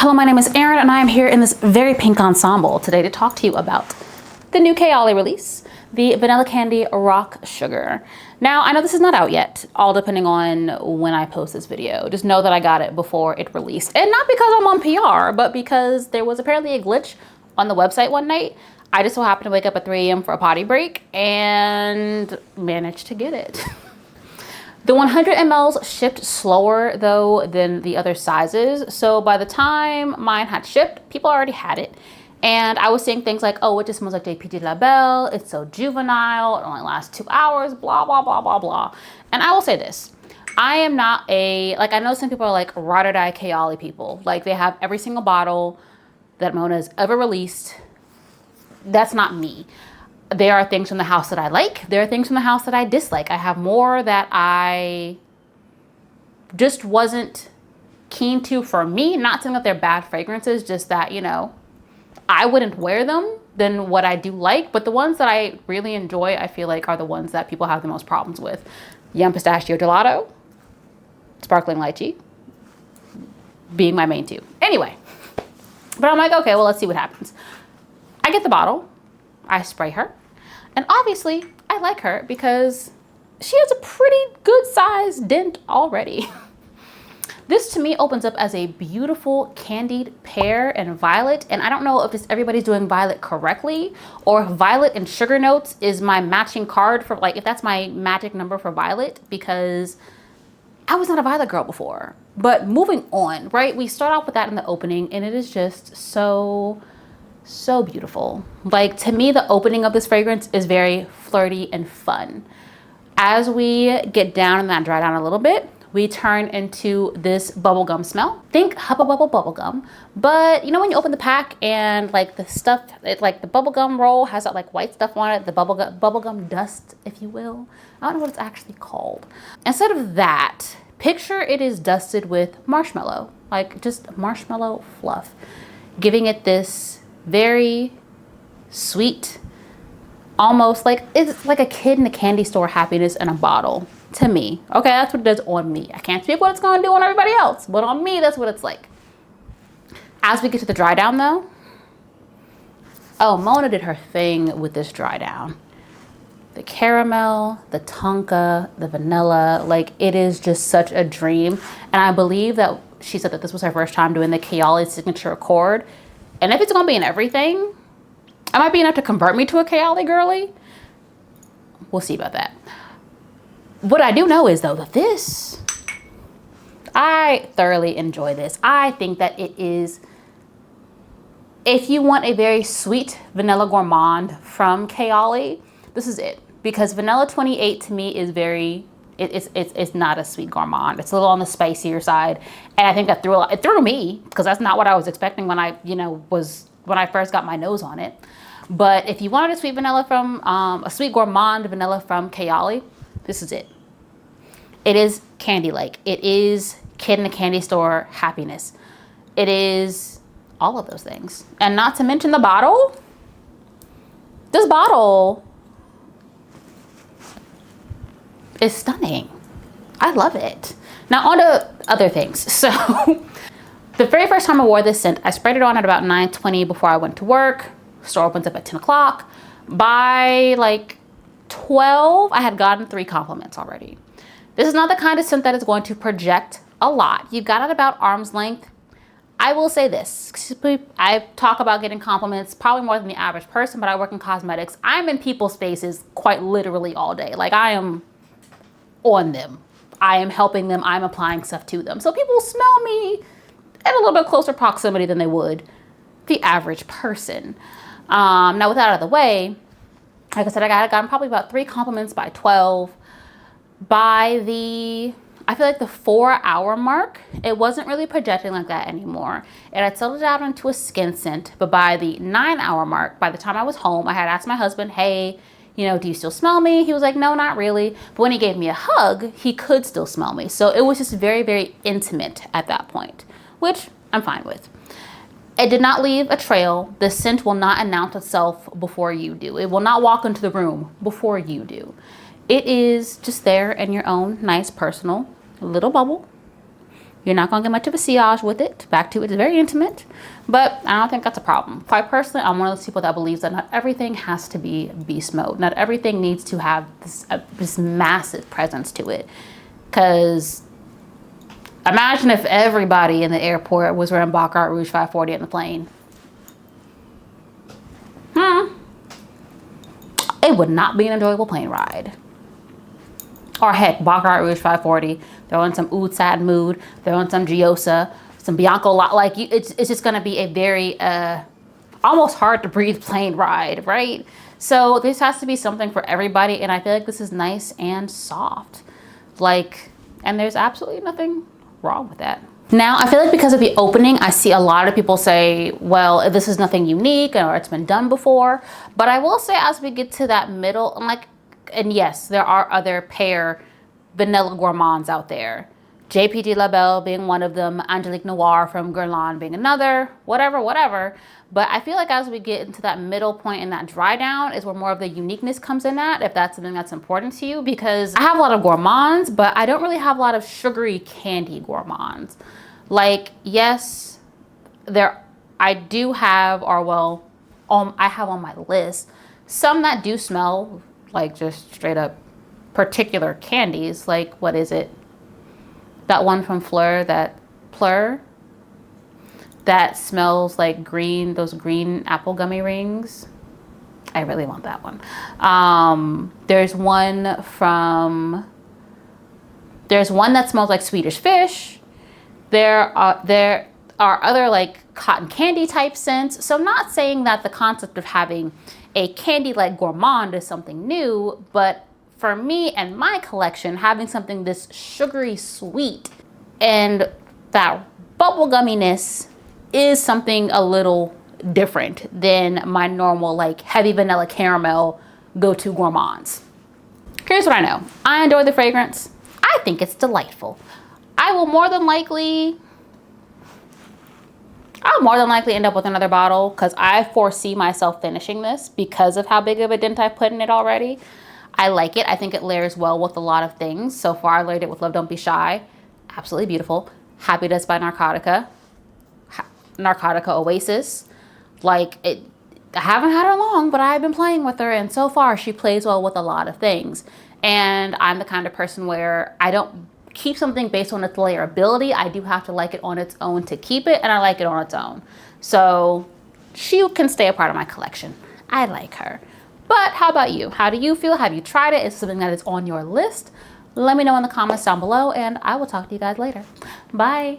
Hello, my name is Erin and I am here in this very pink ensemble today to talk to you about the new Kayali release, the Vanilla Candy Rock Sugar. Now, I know this is not out yet, all depending on when I post this video. Just know that I got it before it released. And not because I'm on PR, but because there was apparently a glitch on the website one night. I just so happened to wake up at 3 a.m. for a potty break and managed to get it. The 100 mls shipped slower though than the other sizes. So by the time mine had shipped, people already had it. And I was seeing things like, oh, it just smells like JP de la Belle. It's so juvenile. It only lasts 2 hours, blah, blah, blah, blah, blah. And I will say this. I am not I know some people are like ride or die Kayali people. Like they have every single bottle that Mona has ever released. That's not me. There are things from the house that I like. There are things from the house that I dislike. I have more that I just wasn't keen to for me. Not saying that they're bad fragrances, just that, you know, I wouldn't wear them than what I do like. But the ones that I really enjoy, I feel like are the ones that people have the most problems with. Yum Pistachio Gelato, Sparkling Lychee, being my main two. Anyway, but I'm like, okay, well, let's see what happens. I get the bottle, I spray her. And obviously, I like her because she has a pretty good sized dent already. This to me opens up as a beautiful candied pear and violet. And I don't know if everybody's doing violet correctly or if violet and sugar notes is my matching card for if that's my magic number for violet, because I was not a violet girl before. But moving on, right? We start off with that in the opening and it is just so beautiful. Like, to me, the opening of this fragrance is very flirty and fun. As we get down and that dry down a little bit, we turn into this bubblegum smell. Think Hubba Bubble bubblegum, but you know when you open the pack and like the stuff, like the bubblegum roll has that like white stuff on it, the bubblegum dust, if you will. I don't know what it's actually called. Instead of that, picture it is dusted with marshmallow, like just marshmallow fluff, giving it this very sweet, almost like it's like a kid in a candy store happiness in a bottle to me. Okay, that's what it does on me. I can't speak what it's gonna do on everybody else, but on me, that's what it's like. As we get to the dry down though, oh, Mona did her thing with this dry down. The caramel, the tonka, the vanilla, like it is just such a dream. And I believe that she said that this was her first time doing the Kayali signature accord. And if it's gonna be in everything, it might be enough to convert me to a Kayali girly. We'll see about that. What I do know is though that this, I thoroughly enjoy this. I think that it is, if you want a very sweet vanilla gourmand from Kayali, this is it. Because Vanilla 28 to me is very, it's not a sweet gourmand. It's a little on the spicier side. And I think that it threw me, because that's not what I was expecting when I first got my nose on it. But if you wanted a sweet vanilla from, a sweet gourmand vanilla from Kayali, this is it. It is candy-like. It is kid in a candy store happiness. It is all of those things. And not to mention the bottle. This bottle is stunning. I love it. Now on to other things. So the very first time I wore this scent, I sprayed it on at about 9:20 before I went to work. Store opens up at 10 o'clock. By like 12, I had gotten 3 compliments already. This is not the kind of scent that is going to project a lot. You've got it about arm's length. I will say this, I talk about getting compliments probably more than the average person, but I work in cosmetics. I'm in people's faces quite literally all day. Like I am on them. I am helping them. I'm applying stuff to them. So people smell me at a little bit closer proximity than they would the average person. Now with that out of the way, like I said, I gotten probably about 3 compliments by 12. By I feel like the 4-hour mark, it wasn't really projecting like that anymore. It had settled out into a skin scent, but by the 9-hour mark, by the time I was home, I had asked my husband, hey, you know, do you still smell me? He was like, no, not really. But when he gave me a hug, he could still smell me. So it was just very, very intimate at that point, which I'm fine with. It did not leave a trail. The scent will not announce itself before you do. It will not walk into the room before you do. It is just there in your own nice personal little bubble. You're not gonna get much of a sillage with it. Back to it, it's very intimate, but I don't think that's a problem. Quite personally, I'm one of those people that believes that not everything has to be beast mode. Not everything needs to have this massive presence to it. Because imagine if everybody in the airport was wearing Baccarat Rouge 540 in the plane. It would not be an enjoyable plane ride. Or heck, Baccarat Rouge 540, throw in some Oud Sad Mood, throw in some Giosa, some Bianco, like it's just gonna be a very almost hard to breathe plane ride, right? So this has to be something for everybody, and I feel like this is nice and soft. Like, and there's absolutely nothing wrong with that. Now, I feel like because of the opening, I see a lot of people say, well, this is nothing unique or it's been done before. But I will say as we get to that middle, and yes, there are other pear vanilla gourmands out there. JPG Labelle being one of them, Angelique Noir from Guerlain being another, whatever. But I feel like as we get into that middle point and that dry down is where more of the uniqueness comes in at, if that's something that's important to you, because I have a lot of gourmands, but I don't really have a lot of sugary candy gourmands. Like, yes, I do have, I have on my list, some that do smell like just straight up particular candies. Like, what is it? That one from Fleur, that smells like green, those green apple gummy rings. I really want that one. There's one that smells like Swedish fish. There are other like cotton candy type scents. So I'm not saying that the concept of having a candy like gourmand is something new, but for me and my collection, having something this sugary sweet and that bubble gumminess is something a little different than my normal like heavy vanilla caramel go-to gourmands. Here's what I know. I enjoy the fragrance. I think it's delightful. I'll more than likely end up with another bottle because I foresee myself finishing this because of how big of a dent I put in it already. I like it. I think it layers well with a lot of things. So far, I layered it with Love Don't Be Shy. Absolutely beautiful. Happy Dust by Narcotica. Narcotica Oasis. Like, I haven't had her long, but I've been playing with her, and so far she plays well with a lot of things. And I'm the kind of person where I don't keep something based on its layerability. I do have to like it on its own to keep it, and I like it on its own. So she can stay a part of my collection. I like her. But how about you? How do you feel? Have you tried it? Is it something that is on your list? Let me know in the comments down below, and I will talk to you guys later. Bye.